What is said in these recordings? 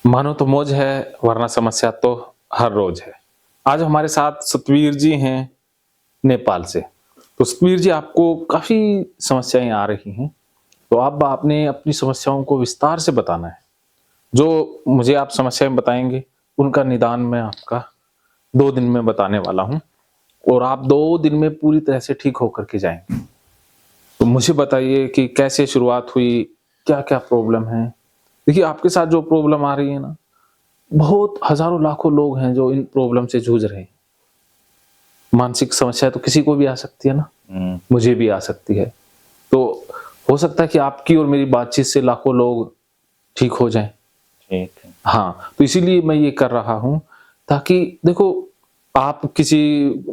मानो तो मौज है, वरना समस्या तो हर रोज है। आज हमारे साथ सतवीर जी हैं नेपाल से। तो सतवीर जी, आपको काफ़ी समस्याएँ आ रही हैं, तो अब आपने अपनी समस्याओं को विस्तार से बताना है। जो मुझे आप समस्याएँ बताएँगे, उनका निदान मैं आपका 2 दिन में बताने वाला हूँ और आप 2 दिन में पूरी तरह से ठीक होकर के जाएँगे। तो मुझे बताइए कि कैसे शुरुआत हुई? क्या-क्या प्रॉब्लम है? देखिए, आपके साथ जो प्रॉब्लम आ रही है ना, बहुत हज़ारों लाखों लोग हैं जो इन प्रॉब्लम से जूझ रहे हैं। मानसिक समस्या तो किसी को भी आ सकती है ना, मुझे भी आ सकती है। तो हो सकता है कि आपकी और मेरी बातचीत से लाखों लोग ठीक हो जाएँ। ठीक है। हाँ, तो इसीलिए मैं ये कर रहा हूँ ताकि देखो, आप किसी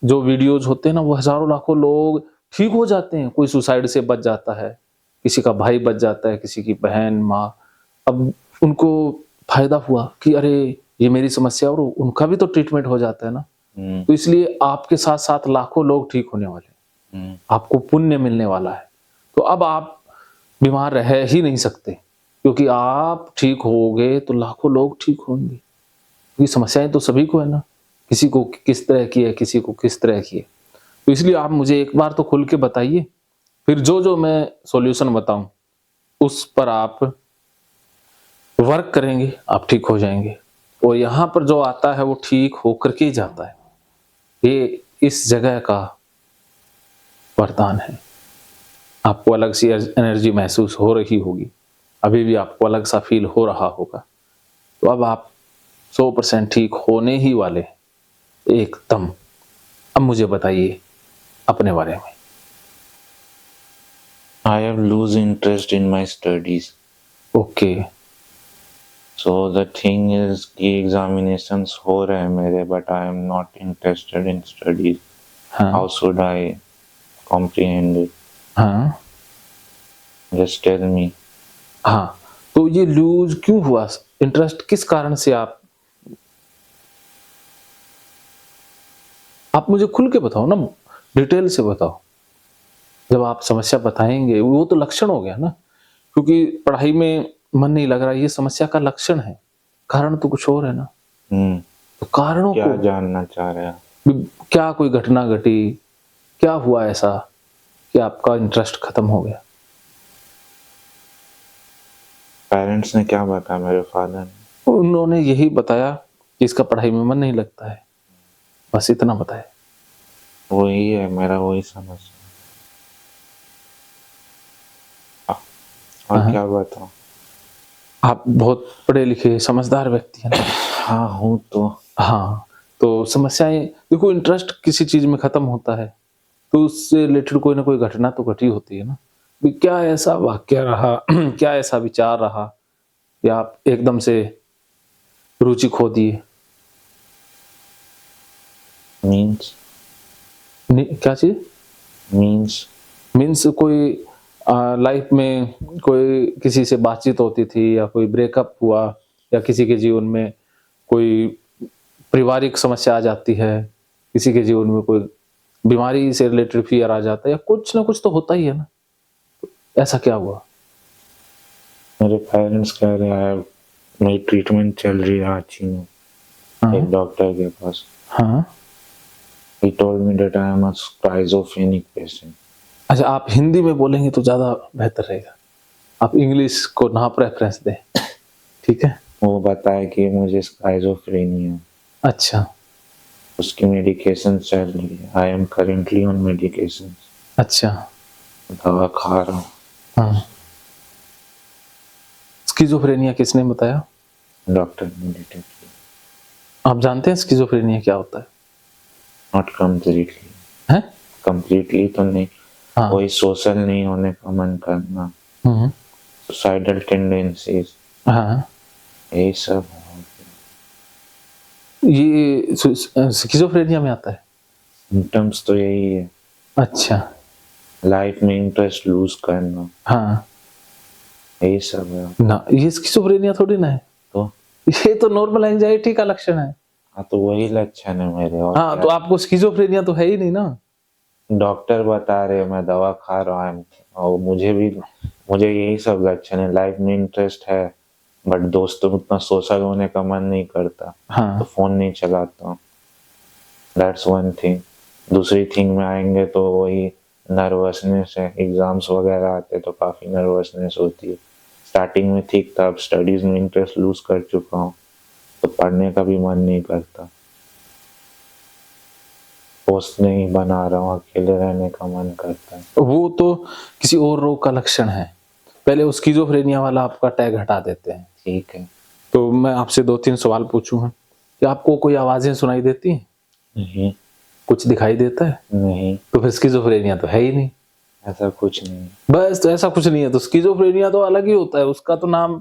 जो वीडियोज़ होते हैं ना, वो हज़ारों लाखों लोग ठीक हो जाते हैं। कोई सुसाइड से बच जाता है, किसी का भाई बच जाता है, किसी की बहन, माँ। अब उनको फ़ायदा हुआ कि अरे! ये मेरी समस्या और उनका भी तो ट्रीटमेंट हो जाता है ना। हुँ, तो इसलिए आपके साथ-साथ लाखों लोग ठीक होने वाले हैं। हुँ, आपको पुण्य मिलने वाला है। तो अब आप बीमार रह ही नहीं सकते, क्योंकि आप ठीक होगे तो लाखों लोग ठीक होंगे। ये समस्याएँ तो सभी को है ना, किसी को किस तरह की है, किसी को किस तरह की है। तो इसलिए आप मुझे एक बार तो खुल के बताइए, फिर जो-जो मैं सॉल्यूशन बताऊँ, उस पर आप वर्क करेंगे, आप ठीक हो जाएँगे। और यहाँ पर जो आता है वो ठीक होकर के ही जाता है। ये इस जगह का वरदान है। आपको अलग सी एनर्जी महसूस हो रही होगी, अभी भी आपको अलग सा फ़ील हो रहा होगा। तो अब आप 100% ठीक होने ही वाले हैं, एकदम। अब मुझे बताइए अपने बारे में। I have lose interest in my studies. Okay. So the thing is कि examinations हो रहे हैं मेरे, but I am not interested in studies. हाँ, How should I comprehend it? हाँ, Just tell me. हाँ। तो ये लूज़ क्यों हुआ? इंटरेस्ट किस कारण से आप मुझे खुल के बताओ ना, डिटेल से बताओ। जब आप समस्या बताएँगे, वो तो लक्षण हो गया ना, क्योंकि पढ़ाई में मन नहीं लग रहा, ये समस्या का लक्षण है। कारण तो कुछ और है ना। हुँ, तो कारणों क्या को जानना चाह रहे हैं? क्या कोई घटना घटी? क्या हुआ ऐसा कि आपका इंटरेस्ट खत्म हो गया? पेरेंट्स ने क्या बताया, मेरे फादर ने? उन्होंने यही बताया कि इसका पढ़ाई में मन नहीं लगता है, बस इतना बताया। वही है मेरा, वही समस्या। और हाँ, क्या बताऊँ? आप बहुत पढ़े-लिखे समझदार व्यक्ति हैं ना। हाँ, हूँ तो। हाँ, तो समस्याएँ देखो, इंटरेस्ट किसी चीज़ में खत्म होता है, तो उससे रिलेटेड कोई ना कोई घटना तो घटी होती है ना। भी क्या ऐसा वाक़या रहा, क्या ऐसा विचार रहा या आप एकदम से रुचि खो दिए? मीन्स? क्या चीज़? मीन्स? मीन्स कोई लाइफ़ में कोई किसी से बातचीत होती थी या कोई ब्रेकअप हुआ या किसी के जीवन में कोई पारिवारिक समस्या आ जाती है, किसी के जीवन में कोई बीमारी से रिलेटेड फ़ियर आ जाता है या कुछ ना कुछ तो होता ही है ना। ऐसा क्या हुआ? मेरे पेरेंट्स कह रहे हैं मेरी ट्रीटमेंट चल रही है अच्छी में, हाँ, एक डॉक्टर के पास। हाँ। He told me that I am a schizophrenic patient. अच्छा, आप हिंदी में बोलेंगे तो ज़्यादा बेहतर रहेगा। आप इंग्लिश को ना प्रेफ़रेंस दें, ठीक है? वो बताया कि मुझे स्काइज़ोफ्रेनिया है, अच्छा, उसकी मेडिकेशन चल रही है। I am currently on medication, अच्छा, दवा खा रहा हूँ। हाँ। स्किज़ोफ्रेनिया किसने बताया? डॉक्टर ने डिटेक्ट आप जानते हैं स्किज़ोफ्रेनिया क्या होता है? नॉट कम्प्लीटली, हैं? कम्प्लीटली तो नहीं। हाँ। वही सोशल नहीं होने का मन करना, हुँ, सुसाइडल टेंडेंसीज, हाँ। यही सब। ये स्किज़ोफ्रेनिया में आता है? सिम्टम्स तो यही है, अच्छा, लाइफ में इंटरेस्ट लूज करना, हाँ। यही सब है। ना, ये स्किज़ोफ्रेनिया थोड़ी ना है। तो ये तो नॉर्मल एंग्ज़ायटी का लक्षण है। हाँ, तो वही लक्षण है मेरे, और हाँ, क्या तो है? आपको स्किज़ोफ्रेनिया तो है ही नहीं ना। डॉक्टर बता रहे मैं दवा खा रहा हूँ और मुझे यही सब लक्षण है, लाइफ में इंटरेस्ट है बट दोस्तों में उतना सोशल होने का मन नहीं करता, तो हाँ फोन नहीं चलाता हूँ। That's one thing. दूसरी थिंग में आएंगे तो वही नर्वसनेस है। एग्जाम्स वगैरह आते तो काफ़ी नर्वसनेस होती है। स्टार्टिंग में ठीक था, अब स्टडीज़ में इंटरेस्ट लूज कर चुका हूँ, तो पढ़ने का भी मन नहीं करता। दोस्त नहीं बना रहा हूँ, अकेले रहने का मन करता है। वो तो किसी और रोग का लक्षण है। पहले वो स्किज़ोफ्रेनिया वाला आपका टैग हटा देते हैं। ठीक है। तो मैं आपसे 2-3 सवाल पूछूं कि आपको कोई आवाजें सुनाई देती हैं? नहीं। कुछ दिखाई देता है? नहीं, तो फिर स्किज़ोफ्रेनिया तो है ही नहीं। ऐसा कुछ नहीं। बस, तो ऐसा कुछ नहीं है तो स्किज़ोफ्रेनिया तो अलग ही होता है। उसका तो नाम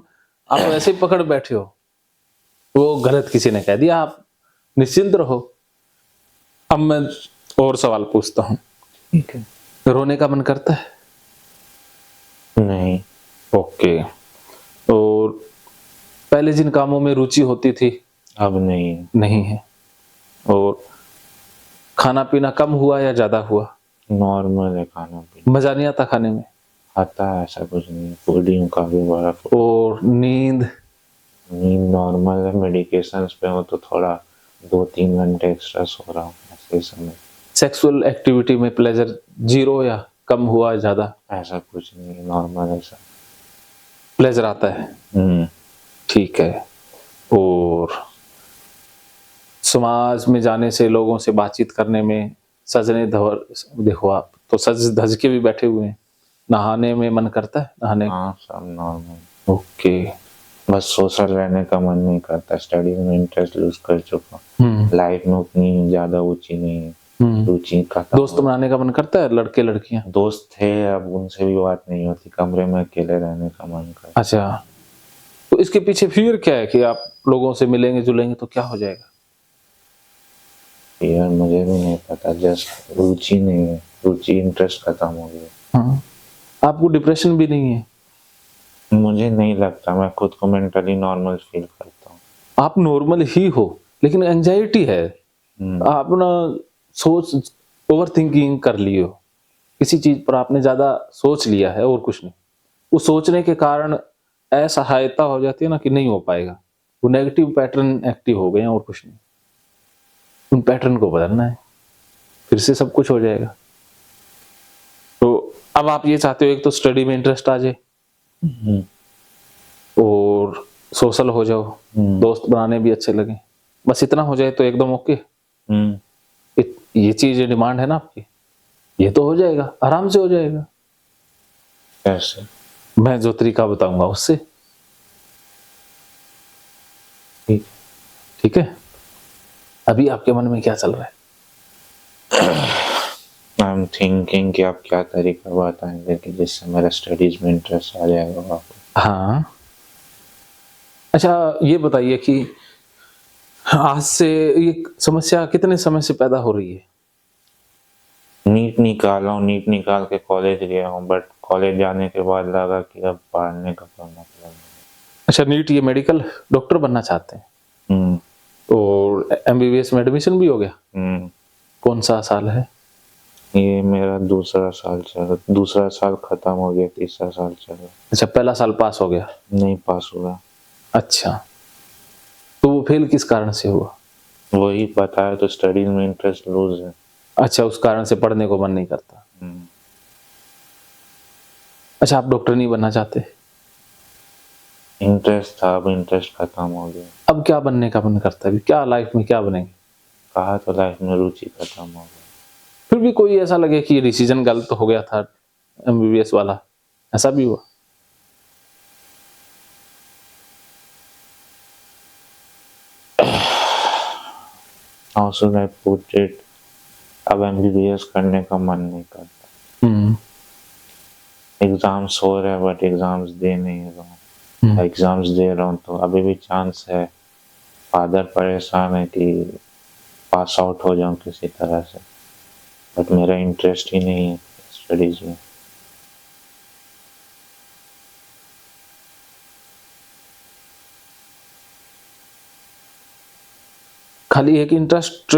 आप ऐसे ही पकड़ बैठे हो। वो गलत किसी ने कह दिया, आप निश्चिंत रहो। अब मैं और सवाल पूछता हूँ। ठीक है। रोने का मन करता है? नहीं। ओके। और पहले जिन कामों में रुचि होती थी अब नहीं है। नहीं है। और खाना पीना कम हुआ या ज्यादा हुआ? नॉर्मल है खाना पीना। मजा नहीं आता खाने में? आता है, ऐसा कुछ नहीं है। फूडिंग काफी बड़ा और नींद? नींद नॉर्मल है। मेडिकेशंस पे हो तो थोड़ा 2-3 घंटे एक्स्ट्रा सो रहा हूँ ऐसे समय। सेक्सुअल एक्टिविटी में प्लेजर 0 या कम हुआ ज्यादा? ऐसा कुछ नहीं है, नॉर्मल ऐसा। प्लेजर आता है? ठीक है। और समाज में जाने से, लोगों से बातचीत करने में, सजने धवर, देखो आप तो सज धज के भी बैठे हुए हैं। नहाने में मन करता है? नहाने? हाँ, सब नॉर्मल। ओके। बस सोशल रहने का मन नहीं करता। स्टडी में इंटरेस्ट लूज कर चुका हूँ। लाइफ में उतनी ज्यादा रुचि नहीं है। रुचि का दोस्त बनाने का मन करता है? लड़के लड़कियां? दोस्त थे, अब उनसे भी बात नहीं होती। कमरे में अकेले रहने का मन करता। अच्छा, तो इसके पीछे फियर क्या है कि आप लोगों से मिलेंगे जुलेंगे तो क्या हो जाएगा? यार मुझे भी नहीं पता, जस्ट रुचि नहीं है। रुचि, इंटरेस्ट खत्म हो गया। आपको डिप्रेशन भी नहीं है? मुझे नहीं लगता, मैं खुद को मेंटली नॉर्मल फील करता हूँ। आप नॉर्मल ही हो, लेकिन एंजाइटी है। आप ना सोच, ओवर थिंकिंग कर लियो, किसी चीज पर आपने ज्यादा सोच लिया है और कुछ नहीं। वो सोचने के कारण असहायता हो जाती है ना कि नहीं हो पाएगा। वो नेगेटिव पैटर्न एक्टिव हो गए हैं और कुछ नहीं। उन पैटर्न को बदलना है, फिर से सब कुछ हो जाएगा। तो अब आप ये चाहते हो एक तो स्टडी में इंटरेस्ट आ जाए और सोशल हो जाओ, दोस्त बनाने भी अच्छे लगे, बस इतना हो जाए तो एकदम ओके। ये चीज, ये डिमांड है ना आपकी, ये तो हो जाएगा, आराम से हो जाएगा। कैसे? मैं जो तरीका बताऊंगा उससे। ठीक है। अभी आपके मन में क्या चल रहा है? आई एम थिंकिंग कि आप क्या तरीका बताएंगे कि जिससे मेरा स्टडीज में इंटरेस्ट आ जाएगा वापस। हाँ, अच्छा ये बताइए कि आज से ये समस्या कितने समय से पैदा हो रही है? नीट निकाला हूँ, नीट निकाल के कॉलेज गया हूँ, बट कॉलेज जाने के बाद लगा कि अब पढ़ने का कोई मतलब नहीं। अच्छा, नीट ये मेडिकल डॉक्टर बनना चाहते हैं और एमबीबीएस में एडमिशन भी हो गया? कौन सा साल है? ये मेरा दूसरा साल खत्म हो गया, तीसरा साल चल रहा। अच्छा, पहला साल पास हो गया? नहीं पास हुआ। अच्छा, तो वो फेल किस कारण से हुआ? वही पता है, तो स्टडीज में इंटरेस्ट लूज है। अच्छा, उस कारण से पढ़ने को मन नहीं करता। अच्छा, आप डॉक्टर नहीं बनना चाहते? इंटरेस्ट था, अब इंटरेस्ट खत्म हो गया। अब क्या बनने का मन करता है? क्या लाइफ में क्या बनेंगे? कहा तो लाइफ में रुचि खत्म हो गया। फिर भी कोई ऐसा लगे कि ये डिसीजन गलत हो गया था एमबीबीएस वाला, ऐसा भी हुआ? How should I put it? अब एमबीबीएस करने का मन नहीं करता। एग्जाम्स हो रहे हैं बट एग्जाम्स दे नहीं रहा हूँ। एग्जाम्स दे रहा हूँ तो अभी भी चांस है। फादर परेशान है कि पास आउट हो जाऊं किसी तरह से, बट मेरा इंटरेस्ट ही नहीं है स्टडीज में। खाली एक इंटरेस्ट,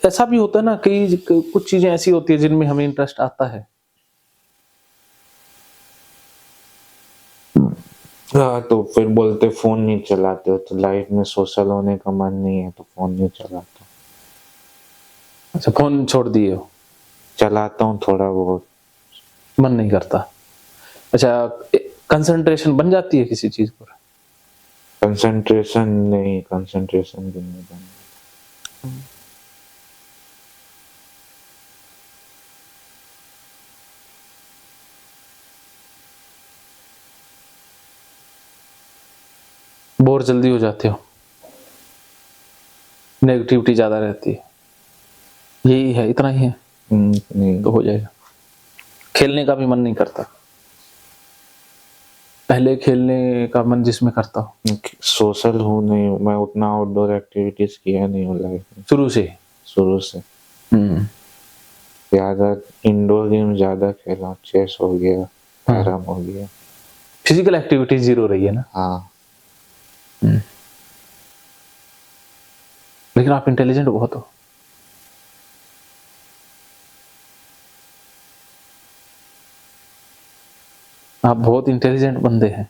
ऐसा भी होता है ना कि कुछ चीजें ऐसी होती है जिनमें हमें इंटरेस्ट आता है, हाँ, तो फिर बोलते फोन नहीं चलाते हो, तो लाइफ में सोशल होने का मन नहीं है तो फोन नहीं चलाता। अच्छा, फोन छोड़ दिए हो? चलाता हूँ थोड़ा बहुत। मन नहीं करता। अच्छा, कंसंट्रेशन बन जाती है किसी चीज पर? कंसंट्रेशन नहीं, कंसंट्रेशन भी नहीं बना। बोर जल्दी हो जाते हो? नेगेटिविटी ज्यादा रहती है? यही है, इतना ही है नहीं। तो हो जाएगा। खेलने का भी मन नहीं करता? पहले खेलने का मन जिसमें करता हो। सोशल हूँ नहीं मैं, उतना आउटडोर एक्टिविटीज किया नहीं हूँ लाइफ में शुरू से? शुरू से। ज्यादा इंडोर गेम ज्यादा खेला, चेस हो गया, कैरम हो गया। फिजिकल एक्टिविटी जीरो रही है ना? हाँ। लेकिन आप इंटेलिजेंट बहुत हो। आप बहुत इंटेलिजेंट बंदे हैं।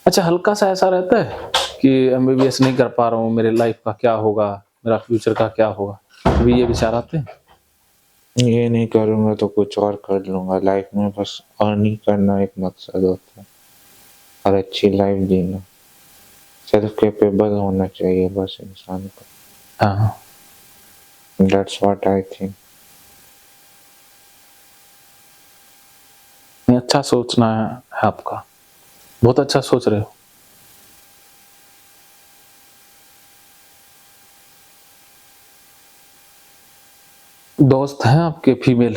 अच्छा, हल्का सा ऐसा रहता है कि एमबीबीएस नहीं कर पा रहा हूँ, मेरे लाइफ का क्या होगा, मेरा फ्यूचर का क्या होगा, अभी ये विचार आते हैं? ये नहीं करूँगा तो कुछ और कर लूँगा। लाइफ में बस अर्निंग करना एक मकसद होता है और अच्छी लाइफ जीना। सेल्फ कैपेबल होना चाहिए बस इंसान को। हाँ, दैट्स व्हाट आई थिंक। नहीं, अच्छा सोचना है आपका, बहुत अच्छा सोच रहे हो। दोस्त हैं आपके फीमेल?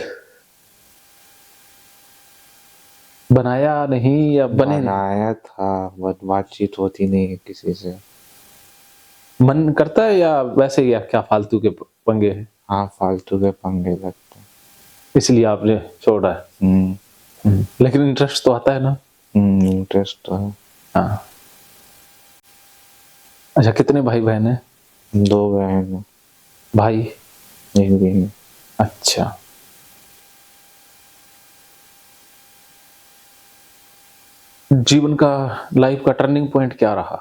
बनाया नहीं या बने नहीं? बनाया था बट बातचीत होती नहीं है किसी से। मन करता है या वैसे ही क्या फालतू के पंगे हैं हाँ, फालतू के पंगे लगते हैं। इसलिए आपने छोड़ा है? लेकिन इंटरेस्ट तो आता है ना? इंटरेस्ट तो है। हाँ। अच्छा, कितने भाई बहन हैं? 2 बहन है। भाई? एक भी नहीं। अच्छा। जीवन का, लाइफ का टर्निंग पॉइंट क्या रहा?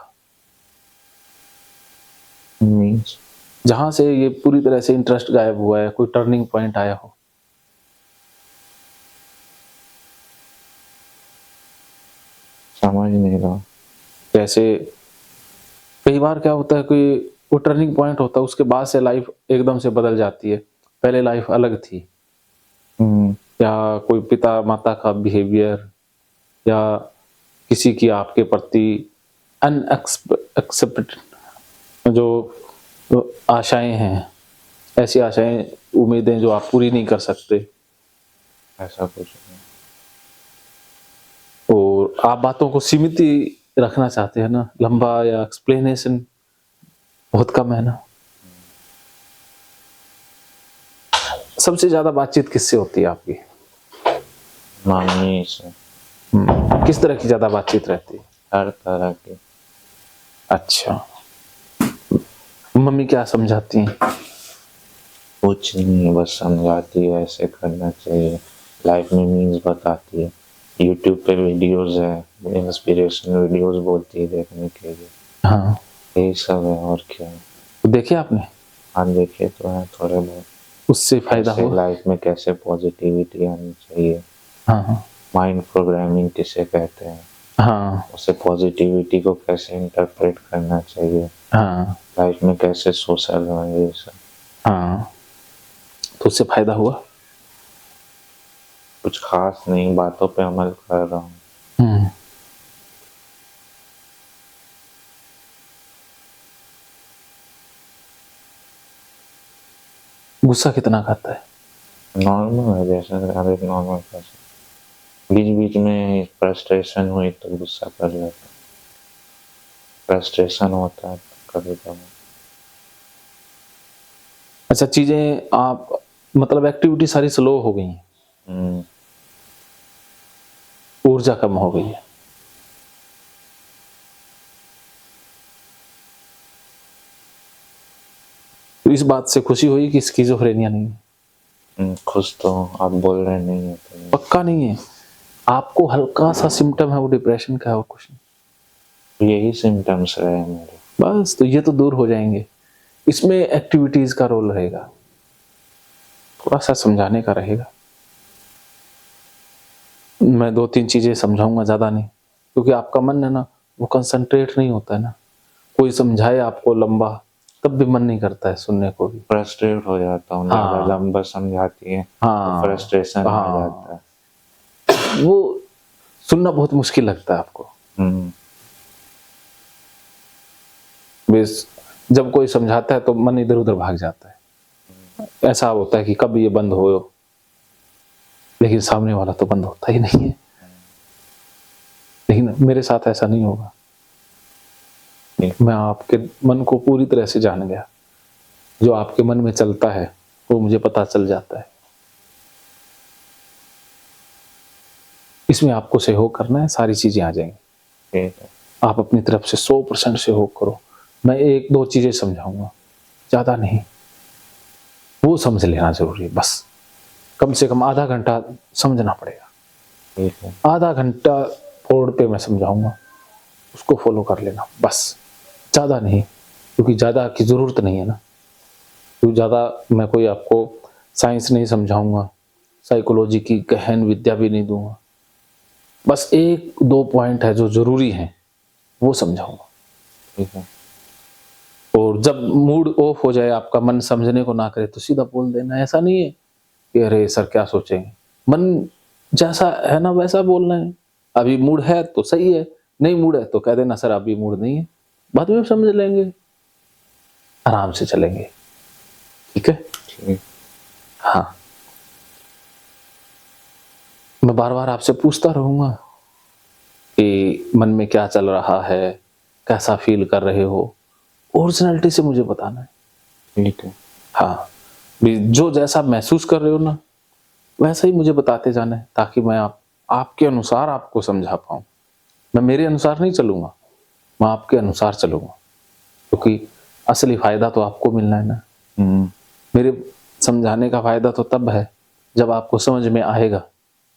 मीन्स जहां से ये पूरी तरह से इंटरेस्ट गायब हुआ है, कोई टर्निंग पॉइंट आया हो? समझ नहीं रहा। जैसे कई बार क्या होता है कि वो टर्निंग पॉइंट होता है, उसके बाद से लाइफ एकदम से बदल जाती है। पहले लाइफ अलग थी, या कोई पिता माता का बिहेवियर, या किसी की आपके प्रति अनएक्सेप्टेड जो आशाएं हैं, ऐसी आशाएं, उम्मीदें जो आप पूरी नहीं कर सकते, ऐसा कुछ नहीं। और आप बातों को सीमित ही रखना चाहते हैं ना, लंबा या एक्सप्लेनेशन बहुत कम है ना। सबसे ज्यादा बातचीत किससे होती है आपकी? मम्मी से। किस तरह की ज्यादा बातचीत रहती है? हर तरह की। अच्छा, मम्मी क्या समझाती हैं? कुछ नहीं, बस समझाती है ऐसे करना चाहिए, लाइफ में मीन्स बताती है। यूट्यूब पे वीडियोस है, इंस्पिरेशनल वीडियोस बोलती है देखने के लिए। हाँ, यही सब है और क्या है। तो देखे आपने? हाँ, देखे तो है थोड़े बहुत। उससे फायदा कैसे हुआ? लाइफ में कैसे पॉजिटिविटी आनी चाहिए, हाँ हाँ माइंड प्रोग्रामिंग किसे कहते हैं, हाँ उसे पॉजिटिविटी को कैसे इंटरप्रेट करना चाहिए, हाँ लाइफ में कैसे सोशल होना, ये सब। हाँ। तो उससे फायदा हुआ? कुछ खास नहीं, बातों पे अमल कर रहा हूँ। गुस्सा कितना खाता है? नॉर्मल है, जैसे हर एक नॉर्मल पर्सन। बीच बीच में फ्रस्ट्रेशन हुई तो गुस्सा कर लेता, फ्रस्ट्रेशन होता है तो कभी कभी। अच्छा, चीजें आप, मतलब एक्टिविटी सारी स्लो हो गई हैं, ऊर्जा कम हो गई है। तो इस बात से खुशी हुई कि स्किज़ोफ्रेनिया नहीं है? खुश तो आप बोल रहे नहीं है तो पक्का नहीं है? आपको हल्का सा सिम्टम है वो डिप्रेशन का है और कुछ नहीं, यही सिम्टम्स रहे मेरे। बस तो ये तो दूर हो जाएंगे। इसमें एक्टिविटीज का रोल रहेगा, थोड़ा सा समझाने का रहेगा। मैं 2-3 चीजें समझाऊंगा, ज्यादा नहीं, क्योंकि आपका मन है ना वो कंसंट्रेट नहीं होता है ना। कोई समझाए आपको लंबा तब भी मन नहीं करता है सुनने को भी। फ्रस्ट्रेट हो जाता हूँ, हाँ। ज़्यादा लंबा समझाती है हाँ। तो फ्रस्ट्रेशन आ हाँ। जाता है। वो सुनना बहुत मुश्किल लगता है आपको। बस जब कोई समझाता है तो मन इधर उधर भाग जाता है, ऐसा होता है कि कब ये बंद हो, लेकिन सामने वाला तो बंद होता ही नहीं है। लेकिन मेरे साथ ऐसा नहीं होगा, मैं आपके मन को पूरी तरह से जान गया। जो आपके मन में चलता है वो मुझे पता चल जाता है। इसमें आपको सहयोग करना है, सारी चीजें आ जाएंगी। आप अपनी तरफ से 100% सहयोग करो। मैं 1-2 चीजें समझाऊंगा, ज्यादा नहीं, वो समझ लेना जरूरी है। बस कम से कम आधा घंटा समझना पड़ेगा। आधा घंटा फोड़ पे मैं समझाऊंगा, उसको फॉलो कर लेना, बस ज्यादा नहीं, क्योंकि ज्यादा की जरूरत नहीं है ना। क्योंकि ज्यादा मैं कोई आपको साइंस नहीं समझाऊंगा, साइकोलॉजी की गहन विद्या भी नहीं दूंगा। बस 1-2 पॉइंट है जो जरूरी है वो समझाऊंगा। और जब मूड ऑफ हो जाए, आपका मन समझने को ना करे, तो सीधा बोल देना। ऐसा नहीं है कि अरे सर क्या सोचेंगे, मन जैसा है ना वैसा बोलना है। अभी मूड है तो सही है, नहीं मूड है तो कह देना सर अभी मूड नहीं है, बाद में समझ लेंगे, आराम से चलेंगे। ठीक है। हाँ, मैं बार बार आपसे पूछता रहूंगा कि मन में क्या चल रहा है, कैसा फील कर रहे हो, ओरिजिनलिटी से मुझे बताना है। ठीक है। हाँ, जो जैसा महसूस कर रहे हो ना वैसा ही मुझे बताते जाना है, ताकि मैं आपके अनुसार आपको समझा पाऊं। मैं मेरे अनुसार नहीं चलूंगा, मैं आपके अनुसार चलूंगा, क्योंकि असली फायदा तो आपको मिलना है ना। मेरे समझाने का फायदा तो तब है जब आपको समझ में आएगा।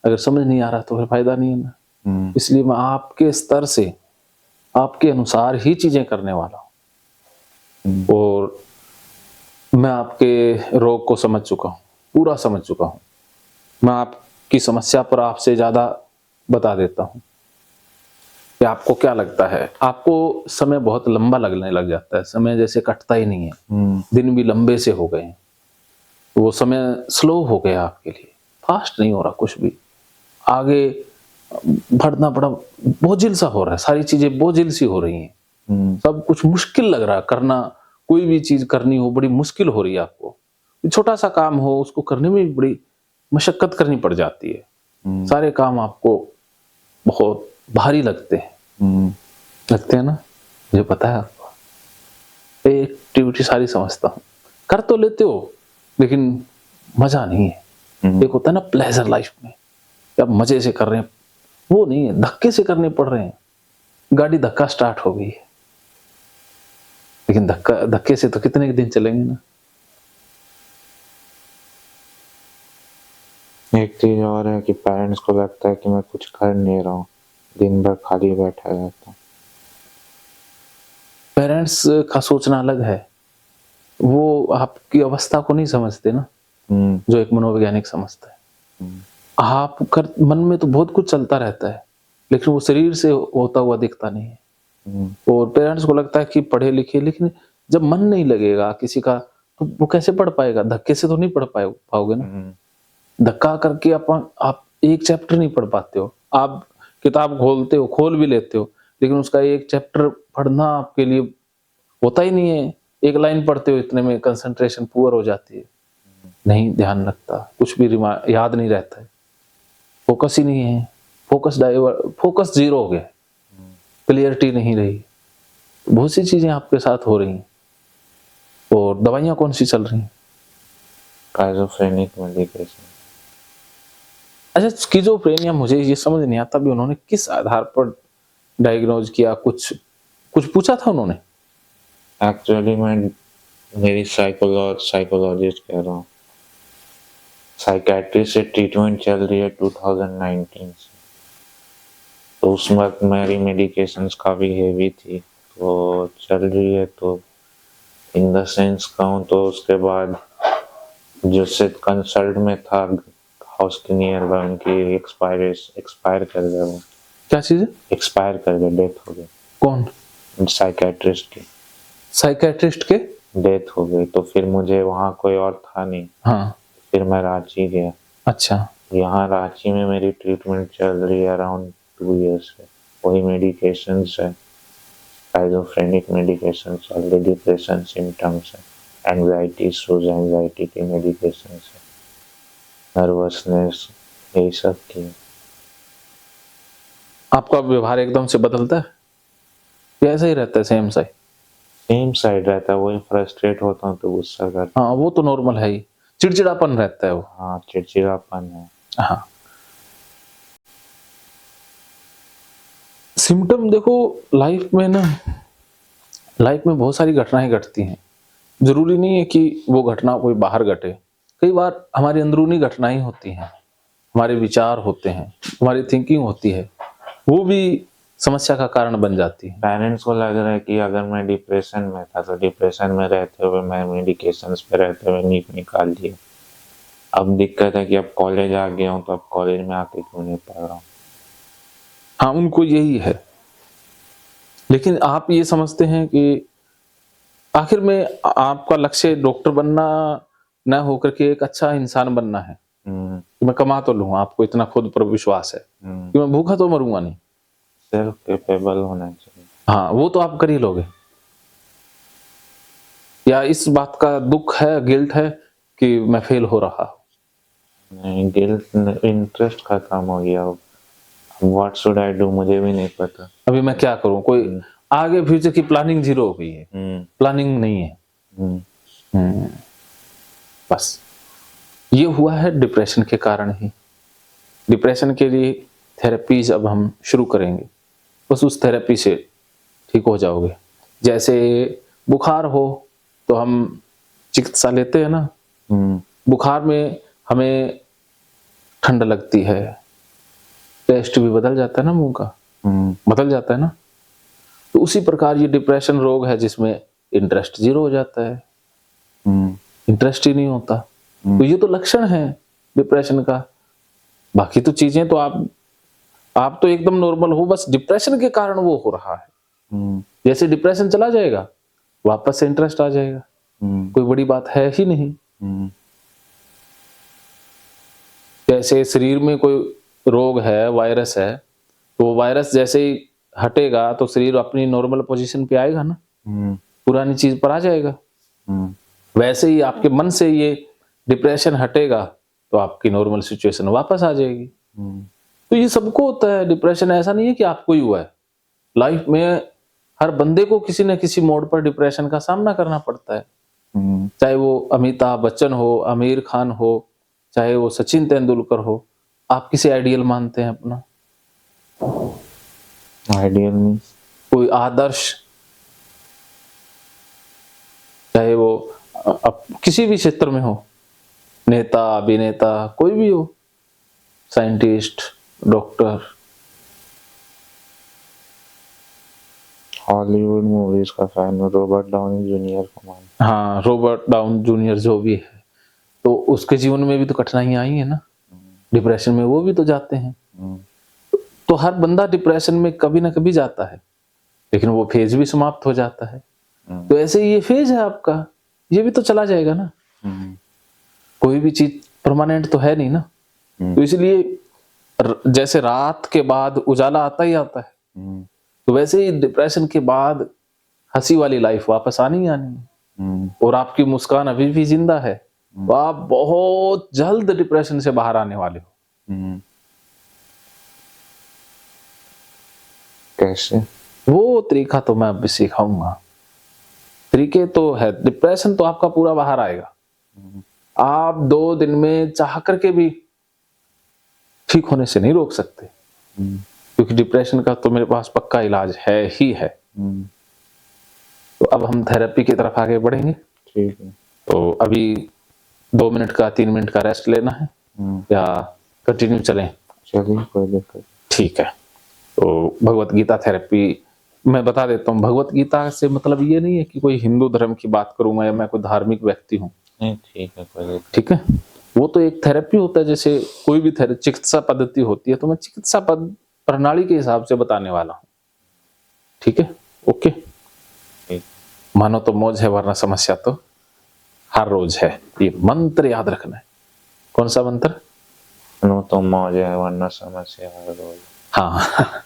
अगर समझ नहीं आ रहा तो फिर फायदा नहीं है ना। इसलिए मैं आपके स्तर से, आपके अनुसार ही चीजें करने वाला हूं। और मैं आपके रोग को समझ चुका हूं, पूरा समझ चुका हूं। मैं आपकी समस्या पर आपसे ज्यादा बता देता हूं कि आपको क्या लगता है। आपको समय बहुत लंबा लगने लग जाता है, समय जैसे कटता ही नहीं है। दिन भी लंबे से हो गए हैं, वो समय स्लो हो गया आपके लिए, फास्ट नहीं हो रहा कुछ भी। आगे बढ़ना बड़ा बोझिल सा हो रहा है, सारी चीजें बोझिल सी हो रही हैं। सब कुछ मुश्किल लग रहा है करना, कोई भी चीज करनी हो बड़ी मुश्किल हो रही है आपको। छोटा सा काम हो उसको करने में भी बड़ी मशक्कत करनी पड़ जाती है। सारे काम आपको बहुत भारी लगते हैं। लगते हैं ना, मुझे पता है आपको। एक्टिविटी सारी समझता हूँ, कर तो लेते हो लेकिन मजा नहीं है। एक होता है ना प्लेजर लाइफ में, आप मजे से कर रहे हैं, वो नहीं है, धक्के से करने पड़ रहे हैं। गाड़ी धक्का स्टार्ट हो गई है, लेकिन धक्के से तो कितने दिन चलेंगे ना। एक चीज और है कि पेरेंट्स को लगता है कि मैं कुछ कर नहीं रहा हूँ, दिन भर खाली बैठा रहता हूँ। पेरेंट्स का सोचना अलग है, वो आपकी अवस्था को नहीं समझते ना, जो एक मनोवैज्ञानिक समझता है। आप मन में तो बहुत कुछ चलता रहता है, लेकिन वो शरीर से होता हुआ दिखता नहीं है। और पेरेंट्स को लगता है कि पढ़े लिखे, लेकिन जब मन नहीं लगेगा किसी का तो वो कैसे पढ़ पाएगा। धक्के से तो नहीं पढ़ पाओगे ना। धक्का करके आप एक चैप्टर नहीं पढ़ पाते हो। आप किताब खोलते हो, खोल भी लेते हो, लेकिन उसका एक चैप्टर पढ़ना आपके लिए होता ही नहीं है। एक लाइन पढ़ते हो, इतने में कंसंट्रेशन पुअर हो जाती है, नहीं ध्यान रखता, कुछ भी याद नहीं रहता है, फोकस ही नहीं है, फोकस जीरो हो गया, क्लियरिटी नहीं रही। बहुत सी चीजें आपके साथ हो रही हैं। और दवाइयां कौन सी चल रही हैं? Schizophrenic medication. अच्छा, स्किज़ोफ्रेनिया मुझे ये समझ नहीं आता भी उन्होंने किस आधार पर डायग्नोज किया, कुछ पूछा था उन्होंने? एक्चुअली मैं मेरी साइकोलॉजिस्ट कह रहा हूँ, साइकेट्री से ट्रीटमेंट चल रही है 2019 से। तो उस वक्त मेरी मेडिकेशंस काफ़ी हेवी थी, तो चल रही है। तो इन द सेंस कहूँ तो उसके बाद जिससे कंसल्ट में था हाउस के नियर बाय, उनकी एक्सपायर कर गए, वो क्या चीज है? एक्सपायर कर गए, डेथ हो गई। कौन? साइकेट्रिस्ट की साइकेट्रिस्ट के? डेथ हो गई। तो फिर मुझे वहाँ कोई और था नहीं, हाँ। फिर मैं रांची गया। अच्छा। यहाँ रांची में मेरी ट्रीटमेंट चल रही है अराउंड 2 years से। वही मेडिकेशंस है, स्काइज़ोफ्रेनिक मेडिकेशन चल रही, डिप्रेशन सिम्टम्स है, एंग्जाइटी इश्यूज, एंग्जाइटी की मेडिकेशंस है, नर्वसनेस, यही सब की। आपका व्यवहार एकदम से बदलता है या ऐसा ही रहता है सेम साइड? सेम साइड रहता है, वही फ्रस्ट्रेट होता हूँ तो गुस्सा करता हाँ, वो तो नॉर्मल है ही, चिड़चिड़ापन रहता है वो। हूँ। हाँ, चिड़चिड़ापन है। हाँ। सिम्टम देखो, लाइफ में ना, लाइफ में बहुत सारी घटनाएं घटती हैं। जरूरी नहीं है कि वो घटना कोई बाहर घटे। कई बार हमारी अंदरूनी घटनाएं होती हैं, हमारे विचार होते हैं, हमारी थिंकिंग होती है, वो भी समस्या का कारण बन जाती है। पेरेंट्स को लग रहा है कि अगर मैं डिप्रेशन में था तो डिप्रेशन में रहते हुए मैं मेडिकेशंस पे रहते हुए नीट निकाल दिए। अब दिक्कत है कि अब कॉलेज आ गया हूँ, तो अब कॉलेज में आके क्यों नहीं पढ़ रहा हूँ। हाँ, उनको यही है। लेकिन आप ये समझते हैं कि आखिर में आपका लक्ष्य डॉक्टर बनना न होकर के एक अच्छा इंसान बनना है कि मैं कमा तो लूँ। आपको इतना खुद पर विश्वास है कि मैं भूखा तो मरूंगा नहीं। सेल्फ कैपेबल होना चाहिए। हाँ, वो तो आप कर ही लोगे। या इस बात का दुख है, गिल्ट है कि मैं फेल हो रहा हूँ? नहीं, गिल्ट, इंटरेस्ट खत्म हो गया। व्हाट शुड आई डू, मुझे भी नहीं पता। अभी मैं क्या करूँ? कोई आगे फ्यूचर की प्लानिंग जीरो हो गई है, प्लानिंग नहीं है। बस ये हुआ है डिप्रेशन के कारण ही। डिप्रेशन के लिए थेरेपीज अब हम शुरू करेंगे, बस उस थेरेपी से ठीक हो जाओगे। जैसे बुखार हो तो हम चिकित्सा लेते हैं ना, बुखार में हमें ठंड लगती है, टेस्ट भी बदल जाता है ना, मुंह का बदल जाता है ना। तो उसी प्रकार ये डिप्रेशन रोग है जिसमें इंटरेस्ट जीरो हो जाता है, इंटरेस्ट ही नहीं होता। तो ये तो लक्षण है डिप्रेशन का। बाकी तो चीजें तो आप तो एकदम नॉर्मल हो, बस डिप्रेशन के कारण वो हो रहा है। जैसे डिप्रेशन चला जाएगा वापस से इंटरेस्ट आ जाएगा, कोई बड़ी बात है ही नहीं। जैसे शरीर में कोई रोग है, वायरस है, तो वो वायरस जैसे ही हटेगा तो शरीर अपनी नॉर्मल पोजीशन पे आएगा ना, पुरानी चीज पर आ जाएगा। वैसे ही आपके मन से ये डिप्रेशन हटेगा तो आपकी नॉर्मल सिचुएशन वापस आ जाएगी। तो ये सबको होता है डिप्रेशन, ऐसा नहीं है कि आपको ही हुआ है। लाइफ में हर बंदे को किसी न किसी मोड़ पर डिप्रेशन का सामना करना पड़ता है। चाहे वो अमिताभ बच्चन हो, आमिर खान हो, चाहे वो सचिन तेंदुलकर हो। आप किसे आइडियल मानते हैं अपना? आइडियल में कोई आदर्श, चाहे वो किसी भी क्षेत्र में हो, नेता, अभिनेता, कोई भी हो, साइंटिस्ट, डॉक्टर। हॉलीवुड मूवीज का फैन हूँ, रॉबर्ट डाउनी जूनियर को मान। हाँ, रॉबर्ट डाउन जूनियर जो भी है, तो उसके जीवन में भी तो कठिनाइयां आई है ना, डिप्रेशन में वो भी तो जाते हैं। तो हर बंदा डिप्रेशन में कभी ना कभी जाता है, लेकिन वो फेज भी समाप्त हो जाता है। तो ऐसे ही ये फेज है आपका, ये भी तो चला जाएगा ना। कोई भी चीज परमानेंट तो है नहीं ना। तो इसलिए जैसे रात के बाद उजाला आता ही आता है, तो वैसे ही डिप्रेशन के बाद हंसी वाली लाइफ वापस आनी ही आनी है। और आपकी मुस्कान अभी भी जिंदा है, तो आप बहुत जल्द डिप्रेशन से बाहर आने वाले हो। कैसे? वो तरीका तो मैं अभी सिखाऊंगा। तरीके तो है, डिप्रेशन तो आपका पूरा बाहर आएगा। आप 2 दिन में चाह करके भी ठीक होने से नहीं रोक सकते, क्योंकि डिप्रेशन का तो मेरे पास पक्का इलाज है ही है। तो अब हम थेरेपी की तरफ आगे बढ़ेंगे। ठीक है। तो अभी 2 मिनट का 3 मिनट का रेस्ट लेना है या कंटिन्यू चलें? चलिए, कोई दिक्कत। ठीक है। तो भगवत गीता थेरेपी मैं बता देता हूँ। भगवत गीता से मतलब ये नहीं है कि कोई हिंदू धर्म की बात करूंगा या मैं कोई धार्मिक व्यक्ति हूँ, नहीं ठीक है, कोई दिक्कत ठीक है। वो तो एक थेरेपी होता है, जैसे कोई भी चिकित्सा पद्धति होती है, तो मैं चिकित्सा प्रणाली के हिसाब से बताने वाला हूँ, ठीक है। ओके, ठीक। मानो तो मौज है वरना समस्या तो हर रोज है। ये मंत्र याद रखना है। कौन सा मंत्र? नो तो मौज है वरना समस्या हर रोज। हाँ